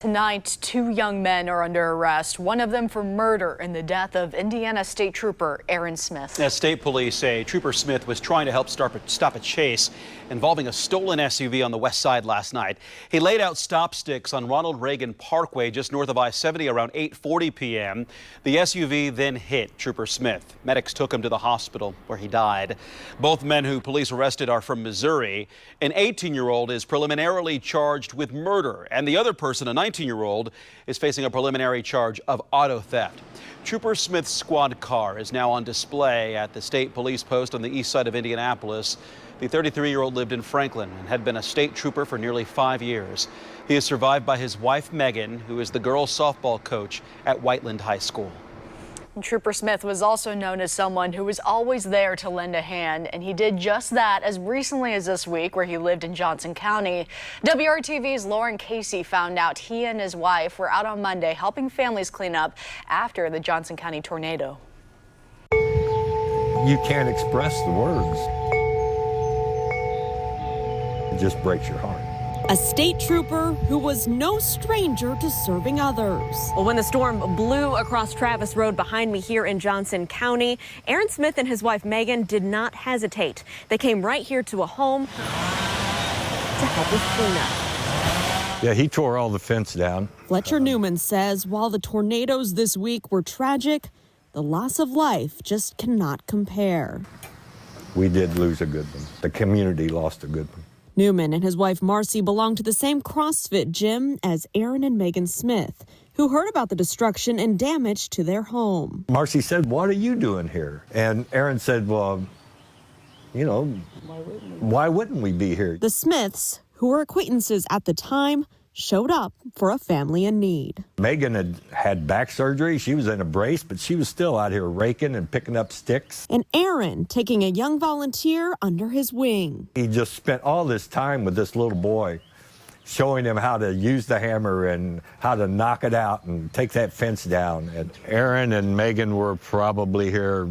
Tonight, two young men are under arrest, one of them for murder in the death of Indiana State Trooper Aaron Smith. As state police say, Trooper Smith was trying to help stop a chase involving a stolen SUV on the west side last night. He laid out stop sticks on Ronald Reagan Parkway just north of I-70 around 8:40 p.m. The SUV then hit Trooper Smith. Medics took him to the hospital where he died. Both men who police arrested are from Missouri. An 18-year-old is preliminarily charged with murder, and the other person, a 19-year-old, is facing a preliminary charge of auto theft. Trooper Smith's squad car is now on display at the state police post on the east side of Indianapolis. The 33-year-old lived in Franklin and had been a state trooper for nearly 5 years. He is survived by his wife, Megan, who is the girls' softball coach at Whiteland High School. Trooper Smith was also known as someone who was always there to lend a hand, and he did just that as recently as this week, where he lived in Johnson County. WRTV's Lauren Casey found out he and his wife were out on Monday helping families clean up after the Johnson County tornado. You can't express the words. It just breaks your heart. A state trooper who was no stranger to serving others. Well, when the storm blew across Travis Road behind me here in Johnson County, Aaron Smith and his wife Megan did not hesitate. They came right here to a home to help with cleanup. Yeah, he tore all the fence down. Fletcher Newman says while the tornadoes this week were tragic, the loss of life just cannot compare. We did lose a good one. The community lost a good one. Newman and his wife Marcy belong to the same CrossFit gym as Aaron and Megan Smith, who heard about the destruction and damage to their home. Marcy said, "What are you doing here?" And Aaron said, "Well, you know, why wouldn't we be here?" The Smiths, who were acquaintances at the time, showed up for a family in need. Megan had back surgery. She was in a brace, but she was still out here raking and picking up sticks. And Aaron taking a young volunteer under his wing. He just spent all this time with this little boy, showing him how to use the hammer and how to knock it out and take that fence down. And Aaron and Megan were probably here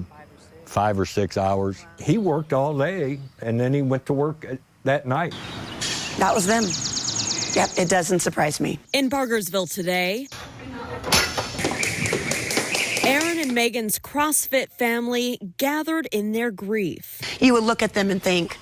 5 or 6 hours. He worked all day, and then he went to work that night. That was them. Yep, it doesn't surprise me. In Bargersville today, Aaron and Megan's CrossFit family gathered in their grief. You would look at them and think,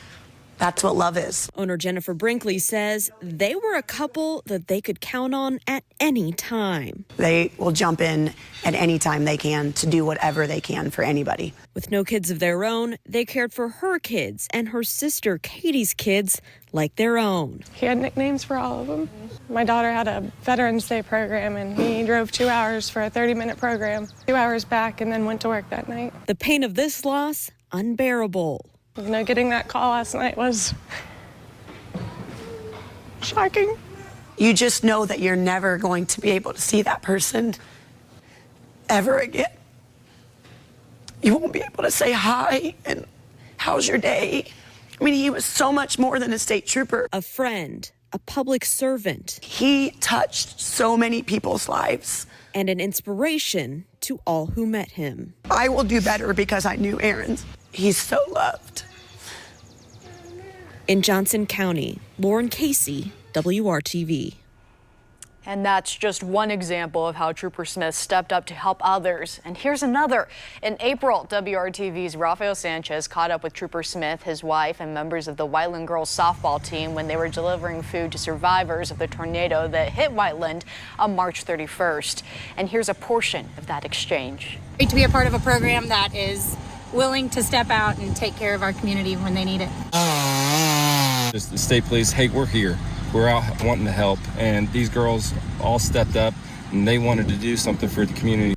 that's what love is. Owner Jennifer Brinkley says they were a couple that they could count on at any time. They will jump in at any time they can to do whatever they can for anybody. With no kids of their own, they cared for her kids and her sister Katie's kids like their own. He had nicknames for all of them. My daughter had a Veterans Day program, and he drove 2 hours for a 30-minute program, 2 hours back, and then went to work that night. The pain of this loss, unbearable. You know, getting that call last night was shocking. You just know that you're never going to be able to see that person ever again. You won't be able to say hi and how's your day. I mean, he was so much more than a state trooper. A friend, a public servant. He touched so many people's lives. And an inspiration to all who met him. I will do better because I knew Aaron. He's so loved. In Johnson County, Lauren Casey, WRTV. And that's just one example of how Trooper Smith stepped up to help others. And here's another. In April, WRTV's Rafael Sanchez caught up with Trooper Smith, his wife, and members of the Whiteland girls softball team when they were delivering food to survivors of the tornado that hit Whiteland on March 31st. And here's a portion of that exchange. Great to be a part of a program that is willing to step out and take care of our community when they need it. Just the state police, hey, we're here. We're out wanting to help, and these girls all stepped up and they wanted to do something for the community.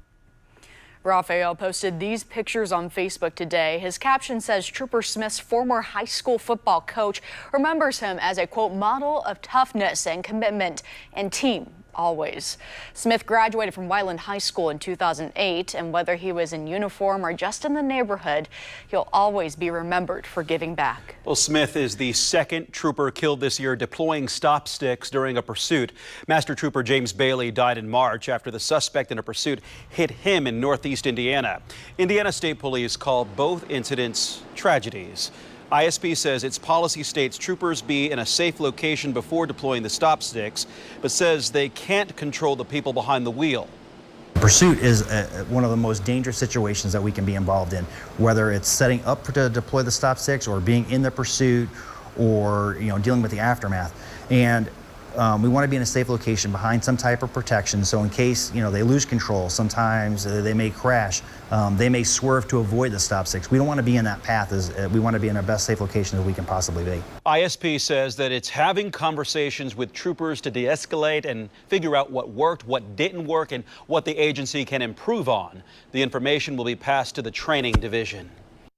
Rafael posted these pictures on Facebook today. His caption says Trooper Smith's former high school football coach remembers him as a, quote, model of toughness and commitment and team. Always. Smith graduated from Whiteland High School in 2008, and whether he was in uniform or just in the neighborhood, he'll always be remembered for giving back. Well, Smith is the second trooper killed this year deploying stop sticks during a pursuit. Master Trooper James Bailey died in March after the suspect in a pursuit hit him in northeast Indiana. Indiana State Police called both incidents tragedies. ISP says its policy states troopers be in a safe location before deploying the stop sticks, but says they can't control the people behind the wheel. Pursuit is one of the most dangerous situations that we can be involved in, whether it's setting up to deploy the stop sticks or being in the pursuit or dealing with the aftermath. And we want to be in a safe location behind some type of protection, so in case they lose control, sometimes they may crash, they may swerve to avoid the stop sticks. We don't want to be in that path. We want to be in our best safe location that we can possibly be. ISP says that it's having conversations with troopers to de-escalate and figure out what worked, what didn't work, and what the agency can improve on. The information will be passed to the training division.